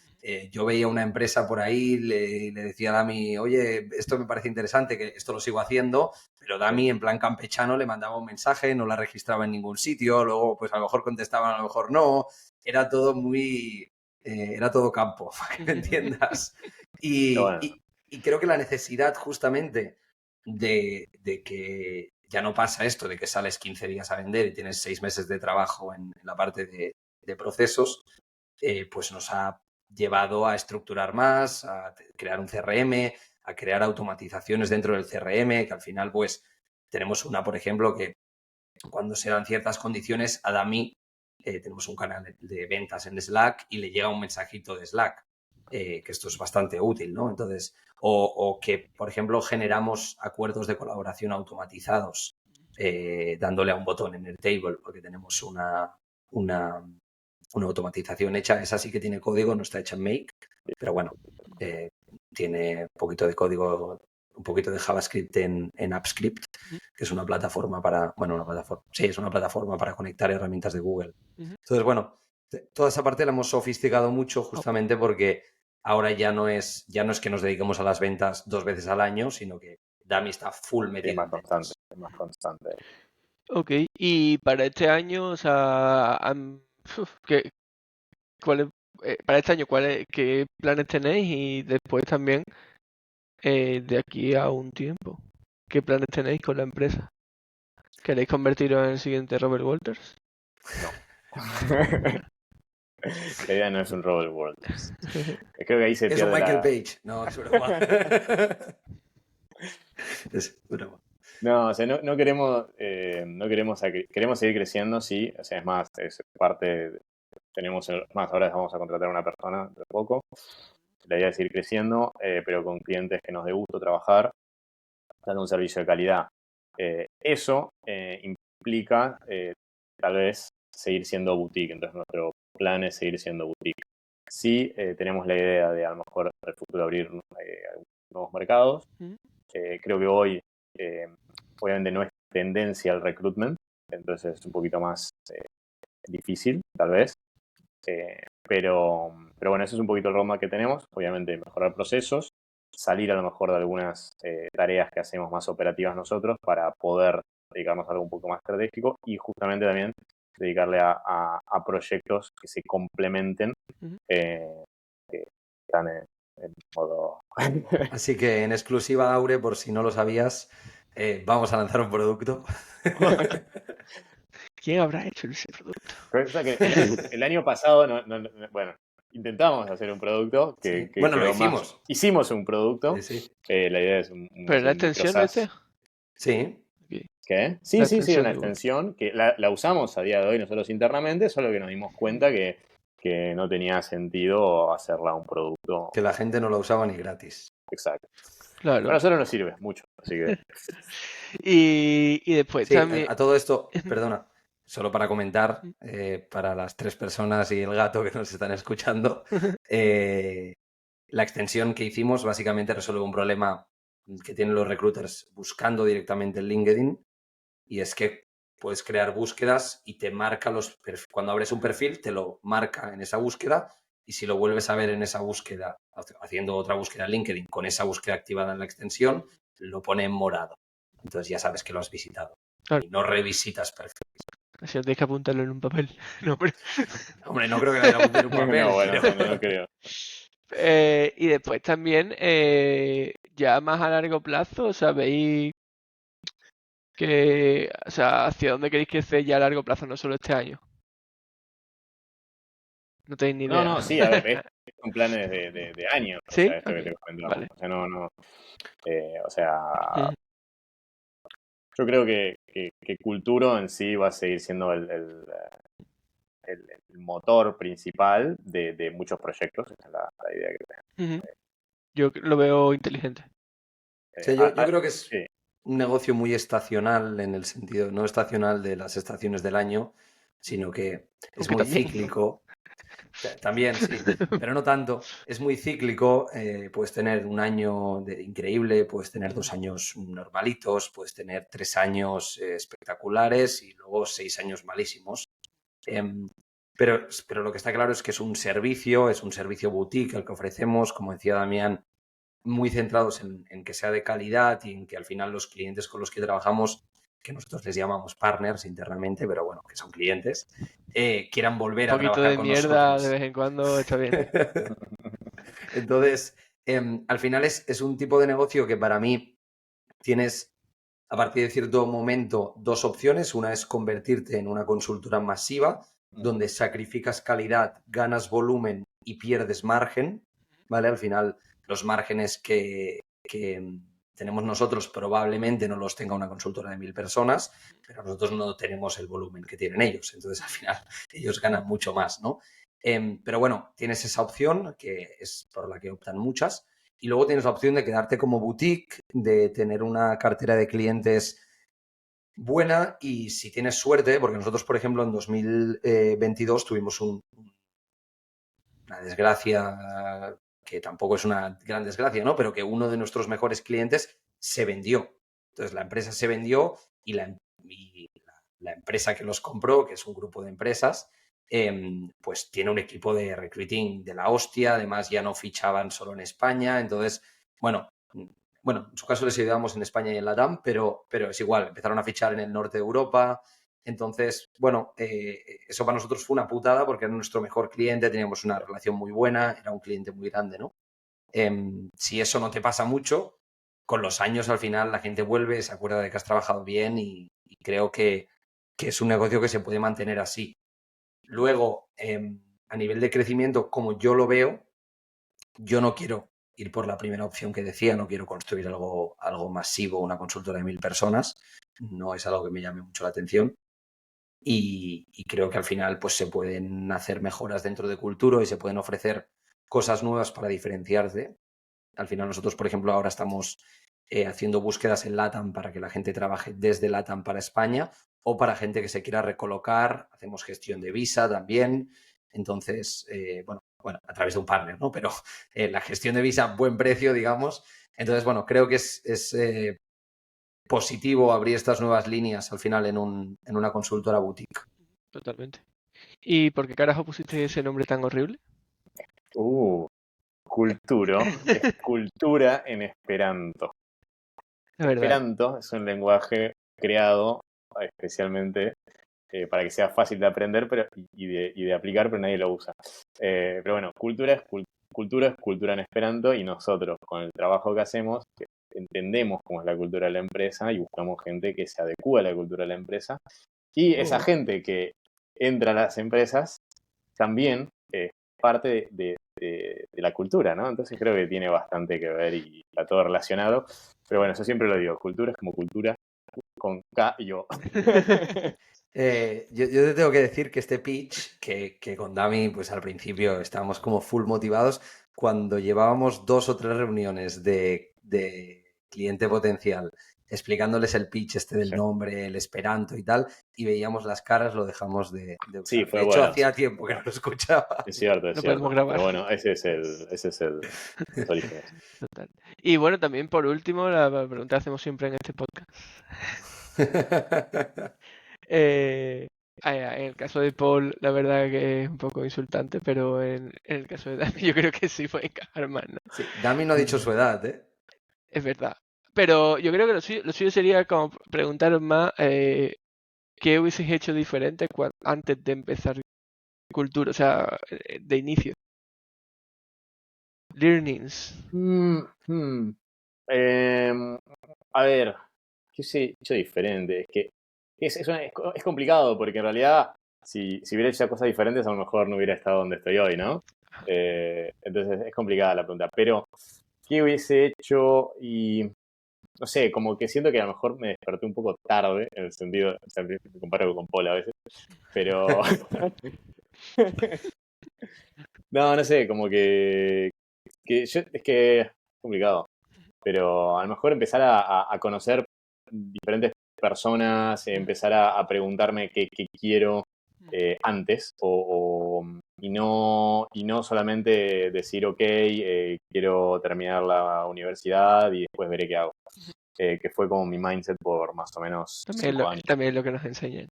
Yo veía una empresa por ahí, le decía a Dami, oye, esto me parece interesante, que esto lo sigo haciendo, pero Dami en plan campechano le mandaba un mensaje, no la registraba en ningún sitio, luego pues a lo mejor contestaban, a lo mejor no. Era todo era todo campo, para que me entiendas. Pero Y, bueno, y- y creo que la necesidad justamente de que ya no pasa esto, de que sales 15 días a vender y tienes 6 meses de trabajo en la parte de procesos, pues nos ha llevado a estructurar más, a crear un CRM, a crear automatizaciones dentro del CRM, que al final pues tenemos una, por ejemplo, que cuando se dan ciertas condiciones, a Dami tenemos un canal de ventas en Slack y le llega un mensajito de Slack, que esto es bastante útil, ¿no? Entonces, o que, por ejemplo, generamos acuerdos de colaboración automatizados dándole a un botón en el table porque tenemos una, una automatización hecha. Esa sí que tiene código, no está hecha en Make, pero bueno, eh, tiene un poquito de código, un poquito de JavaScript en AppScript, que es una plataforma para, bueno, una plataforma, sí, es una plataforma para conectar herramientas de Google. Ujú. Entonces, bueno, toda esa parte la hemos sofisticado mucho Oh, justamente porque ahora ya no es que nos dediquemos a las ventas 2 veces al año, sino que Dami está full sí, es metido más en constante, ventas. es más constante. ok, y para este año, o sea, ¿cuáles, para este año, qué planes tenéis? Y después también, de aquí a un tiempo, ¿qué planes tenéis con la empresa? ¿Queréis convertiros en el siguiente Robert Walters? No. La idea no es un Robert Walters. Creo que ahí se Es un pierde Michael la. Page. No, es broma. Es broma. No, o sea, no queremos, queremos seguir creciendo, sí. O sea, es más, es parte tenemos, más ahora vamos a contratar a una persona de poco. La idea es ir creciendo, pero con clientes que nos dé gusto trabajar, dando un servicio de calidad. Eso implica tal vez seguir siendo boutique, entonces nuestro plan es seguir siendo boutique. Sí, tenemos la idea de a lo mejor en el futuro abrir nuevos mercados. Creo que hoy, obviamente, no es tendencia al recruitment, entonces es un poquito más difícil, tal vez. Pero bueno, ese es un poquito el roadmap que tenemos. Obviamente, mejorar procesos, salir a lo mejor de algunas tareas que hacemos más operativas nosotros para poder dedicarnos a algo un poco más estratégico y justamente también dedicarle a proyectos que se complementen, que están en modo... Así que en exclusiva, Aure, por si no lo sabías, vamos a lanzar un producto. ¿Quién habrá hecho ese producto? Cosa que el año pasado, bueno, intentamos hacer un producto Sí. que Bueno, lo quedó hicimos. más. Hicimos un producto. Sí. La idea es ¿Pero hacer la un extensión micro no SaaS. Sí. ¿Qué? Sí, La sí, extensión, una digo. extensión que la usamos a día de hoy nosotros internamente, solo que nos dimos cuenta que no tenía sentido hacerla un producto Que la gente no lo usaba ni gratis. exacto. Claro. Para nosotros nos sirve mucho, así que... Y después Sí, también... a todo esto, perdona, solo para comentar, para las 3 personas y el gato que nos están escuchando, la extensión que hicimos básicamente resuelve un problema que tienen los recruiters buscando directamente en LinkedIn, y es que puedes crear búsquedas y te marca cuando abres un perfil, te lo marca en esa búsqueda, y si lo vuelves a ver en esa búsqueda, haciendo otra búsqueda en LinkedIn con esa búsqueda activada en la extensión, lo pone en morado. Entonces ya sabes que lo has visitado. Claro. Y no revisitas perfiles. Así no tienes que apuntarlo en un papel. No, pero... Hombre, no creo que le apunte en un papel. No, bueno, pero... no creo. Y después también, ya más a largo plazo, o sea, veis que, o sea, hacia dónde queréis crecer ya a largo plazo, no solo este año. No tenéis ni idea. No, sí, a ver, son planes de años, o ¿Sí? sea, esto que Ok, te comentaba. vale. O sea, o sea, yo creo que Culturo en sí va a seguir siendo el motor principal de muchos proyectos, esa es la idea que tengo. Yo lo veo inteligente. Sí, yo creo que es sí. un negocio muy estacional, en el sentido, no estacional de las estaciones del año, sino que es Aunque muy también. cíclico. También, sí, pero no tanto. Es muy cíclico. Puedes tener un año increíble, puedes tener 2 años normalitos, puedes tener 3 años espectaculares y luego 6 años malísimos. Pero lo que está claro es que es un servicio boutique el que ofrecemos, como decía Damián, muy centrados en que sea de calidad y en que al final los clientes con los que trabajamos, que nosotros les llamamos partners internamente, pero bueno, que son clientes, quieran volver Un a poquito trabajar de con mierda de nosotros. vez en cuando está bien. Entonces, al final es un tipo de negocio que para mí tienes, a partir de cierto momento, 2 opciones. Una es convertirte en una consultora masiva, donde sacrificas calidad, ganas volumen y pierdes margen, ¿vale? Al final, los márgenes que tenemos nosotros probablemente no los tenga una consultora de 1000 personas, pero nosotros no tenemos el volumen que tienen ellos. Entonces, al final, ellos ganan mucho más, ¿no? Pero bueno, tienes esa opción, que es por la que optan muchas. Y luego tienes la opción de quedarte como boutique, de tener una cartera de clientes buena, y si tienes suerte, porque nosotros, por ejemplo, en 2022 tuvimos una desgracia, que tampoco es una gran desgracia, ¿no? Pero que uno de nuestros mejores clientes se vendió. Entonces la empresa se vendió y la empresa que los compró, que es un grupo de empresas, pues tiene un equipo de recruiting de la hostia. Además ya no fichaban solo en España. Entonces, bueno, en su caso les ayudamos en España y en LATAM, pero es igual, empezaron a fichar en el norte de Europa. Entonces, bueno, eso para nosotros fue una putada, porque era nuestro mejor cliente, teníamos una relación muy buena, era un cliente muy grande, ¿no? Si eso no te pasa mucho, con los años al final la gente vuelve, se acuerda de que has trabajado bien, y creo que es un negocio que se puede mantener así. Luego, a nivel de crecimiento, como yo lo veo, yo no quiero ir por la primera opción que decía, no quiero construir algo masivo, una consultora de 1000 personas, no es algo que me llame mucho la atención. y creo que al final pues se pueden hacer mejoras dentro de Culturo y se pueden ofrecer cosas nuevas para diferenciarse. Al final nosotros, por ejemplo, ahora estamos haciendo búsquedas en LATAM para que la gente trabaje desde LATAM para España o para gente que se quiera recolocar. Hacemos gestión de visa también. Entonces, bueno, a través de un partner, ¿no? Pero la gestión de visa, buen precio, digamos. Entonces, bueno, creo que es positivo abrir estas nuevas líneas al final en una consultora boutique. Totalmente. ¿Y por qué carajo pusiste ese nombre tan horrible? Culturo es cultura en Esperanto. La verdad. Esperanto es un lenguaje creado especialmente para que sea fácil de aprender y de aplicar, pero nadie lo usa. Pero bueno, cultura es cultura en Esperanto, y nosotros, con el trabajo que hacemos, entendemos cómo es la cultura de la empresa y buscamos gente que se adecúe a la cultura de la empresa. Y esa gente que entra a las empresas también es parte de la cultura, ¿no? Entonces creo que tiene bastante que ver y está todo relacionado. Pero bueno, yo siempre lo digo, cultura es como cultura con K y O. Yo te tengo que decir que este pitch, que con Dami, pues al principio estábamos como full motivados, cuando llevábamos 2 o 3 reuniones de cliente potencial, explicándoles el pitch del nombre, el esperanto y tal, y veíamos las caras, lo dejamos de usar. Sí, fue de hecho, bueno. hacía tiempo que no lo escuchaba. Es cierto, es No cierto. podemos grabar. Pero bueno, ese es los orígenes. Total. Y bueno, también por último, la pregunta que hacemos siempre en este podcast. En el caso de Paul, la verdad que es un poco insultante, pero en el caso de Dami yo creo que sí puede encajar más, ¿no? Sí, Dami no ha dicho su edad, ¿eh? Es verdad. Pero yo creo que lo suyo sería como preguntaros más qué hubieses hecho diferente antes de empezar Cultura, o sea, de inicio. Learnings. A ver, ¿qué he hecho diferente? Es que es complicado, porque en realidad, si hubiera hecho cosas diferentes, a lo mejor no hubiera estado donde estoy hoy, ¿no? Entonces es complicada la pregunta. Pero, ¿qué hubiese hecho? Y no sé, como que siento que a lo mejor me desperté un poco tarde, en el sentido, o sea, me comparo con Paul a veces, pero no sé, como que es que es complicado, pero a lo mejor empezar a conocer diferentes personas, empezar a preguntarme qué quiero antes, y no solamente decir, ok, quiero terminar la universidad y después veré qué hago. Que fue como mi mindset por más o menos 5 años. También es lo que nos enseñan.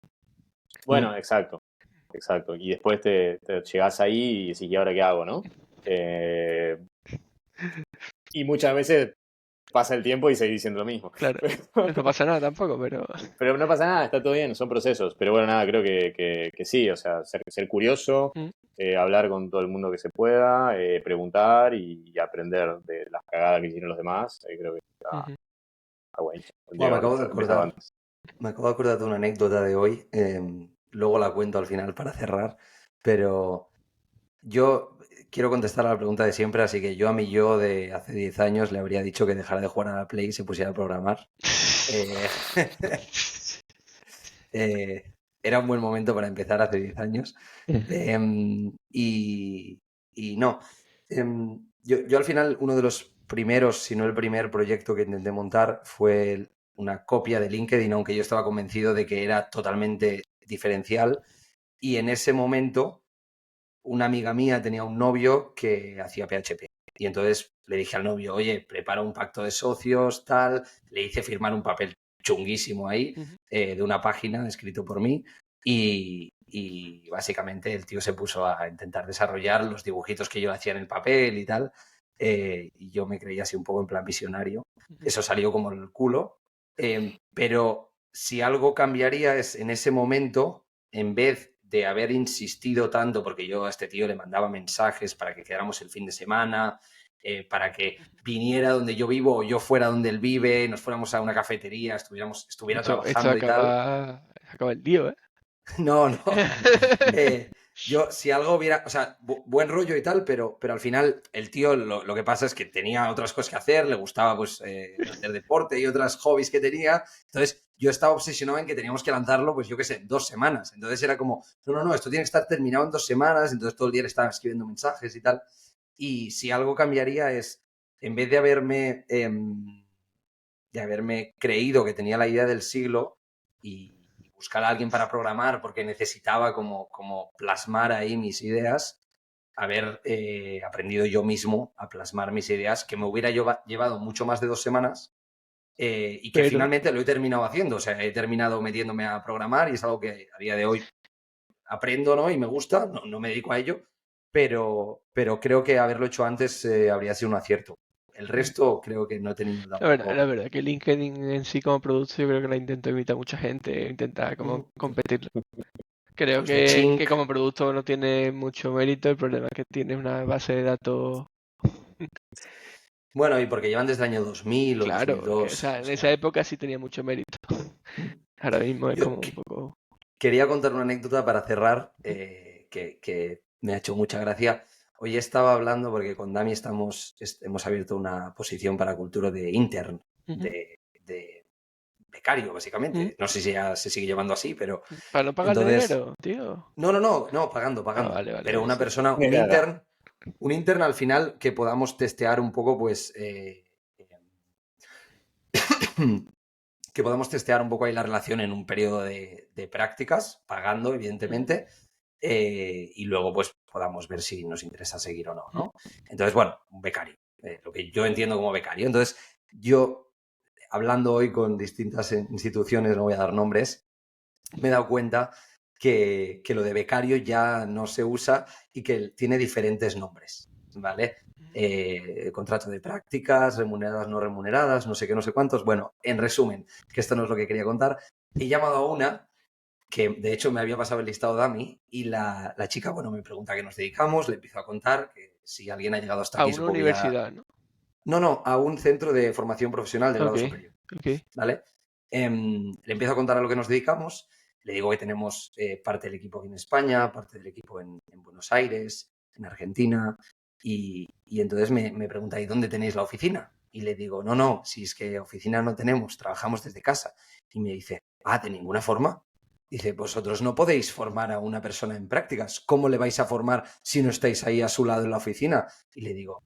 Bueno, exacto. Y después te llegás ahí y decís, ¿y ahora qué hago, no? Y muchas veces pasa el tiempo y seguís diciendo lo mismo. Claro, no pasa nada tampoco, pero... Pero no pasa nada, está todo bien, son procesos. Pero bueno, nada, creo que sí, o sea, ser curioso, hablar con todo el mundo que se pueda, preguntar y aprender de las cagadas que hicieron los demás. Creo que está bueno. Bueno, me acabo de acordar de una anécdota de hoy, luego la cuento al final para cerrar, pero yo quiero contestar a la pregunta de siempre, así que yo a mi yo de hace 10 años le habría dicho que dejara de jugar a la Play y se pusiera a programar. Era un buen momento para empezar hace 10 años. Y no, yo al final uno de los primeros, si no el primer proyecto que intenté montar fue una copia de LinkedIn, aunque yo estaba convencido de que era totalmente diferencial. Y en ese momento, una amiga mía tenía un novio que hacía PHP. Y entonces le dije al novio, oye, prepara un pacto de socios, tal. Le hice firmar un papel chunguísimo ahí, de una página escrito por mí. Y básicamente el tío se puso a intentar desarrollar los dibujitos que yo hacía en el papel y tal. Y yo me creía así un poco en plan visionario. Eso salió como el culo. Pero si algo cambiaría es en ese momento, en vez de haber insistido tanto, porque yo a este tío le mandaba mensajes para que quedáramos el fin de semana, para que viniera donde yo vivo o yo fuera donde él vive, nos fuéramos a una cafetería, estuviera trabajando y tal. Acaba el lío, ¿eh? No. Yo, si algo hubiera, o sea, buen rollo y tal, pero al final el tío lo que pasa es que tenía otras cosas que hacer, le gustaba pues hacer deporte y otras hobbies que tenía. Entonces yo estaba obsesionado en que teníamos que lanzarlo, pues yo qué sé, en 2 semanas. Entonces era como, no, esto tiene que estar terminado en 2 semanas. Entonces todo el día le estaba escribiendo mensajes y tal. Y si algo cambiaría es, en vez de haberme creído que tenía la idea del siglo y buscar a alguien para programar porque necesitaba como plasmar ahí mis ideas, haber aprendido yo mismo a plasmar mis ideas, que me hubiera llevado mucho más de 2 semanas y que finalmente lo he terminado haciendo. O sea, he terminado metiéndome a programar y es algo que a día de hoy aprendo, ¿no? Y me gusta, no me dedico a ello, pero creo que haberlo hecho antes habría sido un acierto. El resto creo que no he tenido tampoco. La verdad que LinkedIn en sí como producto yo creo que la intento imitar mucha gente, intenta como competir. Creo Pues que como producto no tiene mucho mérito, el problema es que tiene una base de datos. Bueno, y porque llevan desde el año 2000 o Claro, 2002. o sea, en o sea, esa época sí tenía mucho mérito. Ahora mismo es yo como un poco... quería contar una anécdota para cerrar que me ha hecho mucha gracia. Hoy estaba hablando porque con Dami hemos abierto una posición para cultura de intern, de becario, básicamente. No sé si ya se sigue llevando así, pero Para no pagarle entonces... dinero, tío. No, pagando. Vale, Pero una sí. persona, un intern al final que podamos testear un poco, pues... que podamos testear un poco ahí la relación en un periodo de prácticas, pagando, evidentemente, y luego pues podamos ver si nos interesa seguir o no, ¿no? Entonces, bueno, un becario, lo que yo entiendo como becario. Entonces, yo, hablando hoy con distintas instituciones, no voy a dar nombres, me he dado cuenta que lo de becario ya no se usa y que tiene diferentes nombres, ¿vale? Contrato de prácticas, remuneradas, no remuneradas, no sé qué, no sé cuántos. Bueno, en resumen, que esto no es lo que quería contar, he llamado a una que de hecho me había pasado el listado Dami y la chica, bueno, me pregunta a qué nos dedicamos, le empiezo a contar que si alguien ha llegado hasta A aquí, una supongo que universidad, ¿no? No, a un centro de formación profesional de grado superior, ¿vale? Le empiezo a contar a lo que nos dedicamos, le digo que tenemos parte del equipo aquí en España, parte del equipo en Buenos Aires, en Argentina, y entonces me pregunta, ¿y dónde tenéis la oficina? Y le digo, no, si es que oficina no tenemos, trabajamos desde casa. Y me dice, ¿de ninguna forma? Dice, vosotros no podéis formar a una persona en prácticas. ¿Cómo le vais a formar si no estáis ahí a su lado en la oficina? Y le digo,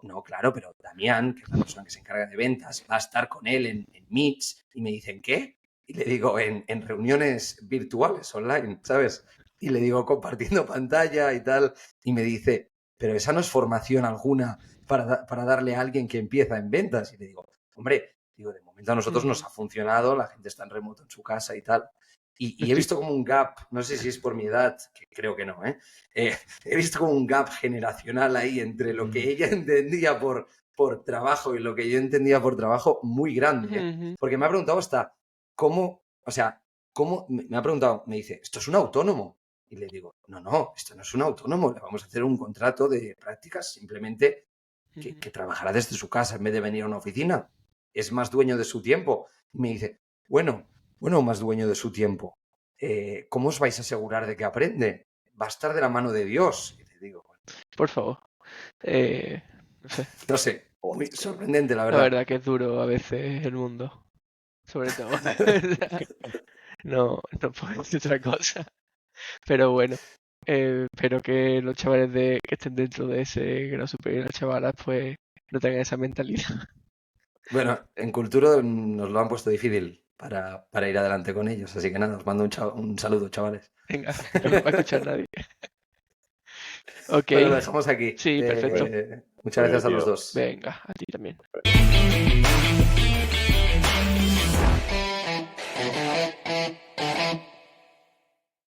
no, claro, pero Damián, que es la persona que se encarga de ventas, va a estar con él en Meets. Y me dicen, ¿qué? Y le digo, en reuniones virtuales, online, ¿sabes? Y le digo, compartiendo pantalla y tal. Y me dice, pero esa no es formación alguna para darle a alguien que empieza en ventas. Y le digo, hombre, de momento a nosotros nos ha funcionado, la gente está en remoto en su casa y tal. Y he visto como un gap, no sé si es por mi edad, que creo que no, he visto como un gap generacional ahí entre lo que ella entendía por trabajo y lo que yo entendía por trabajo muy grande. Porque me ha preguntado hasta cómo, me ha preguntado, me dice, ¿esto es un autónomo? Y le digo, no, esto no es un autónomo, le vamos a hacer un contrato de prácticas simplemente que trabajará desde su casa en vez de venir a una oficina. Es más dueño de su tiempo. Y me dice, bueno, más dueño de su tiempo. ¿Cómo os vais a asegurar de que aprende? Va a estar de la mano de Dios. Y le digo, bueno, por favor. No sé, muy sorprendente, la verdad. La verdad que es duro a veces el mundo. Sobre todo. No puedo decir otra cosa. Pero bueno, espero que los chavales que estén dentro de ese grado superior, las chavalas, pues no tengan esa mentalidad. Bueno, en Cultura nos lo han puesto difícil para ir adelante con ellos. Así que nada, os mando un saludo, chavales. Venga, no nos va a escuchar nadie. Ok. Bueno, lo dejamos aquí. Sí, perfecto. Muchas gracias a los dos. Venga, a ti también.